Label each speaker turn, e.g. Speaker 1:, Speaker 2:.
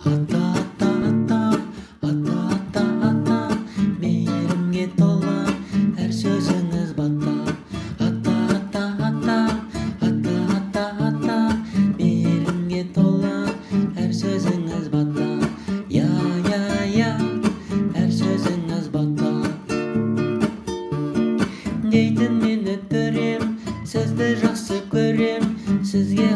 Speaker 1: Ата, ата, ата, ата, ата, ата, meyrimge tola, her sözünüz bata. Ata, ata, ata, ata, ata, ata, meyrimge tola, her sözünüz bata. Ya, ya, ya, her sözünüz bata. Дейтін мен өттірем, сізді жақсы көрем, сізге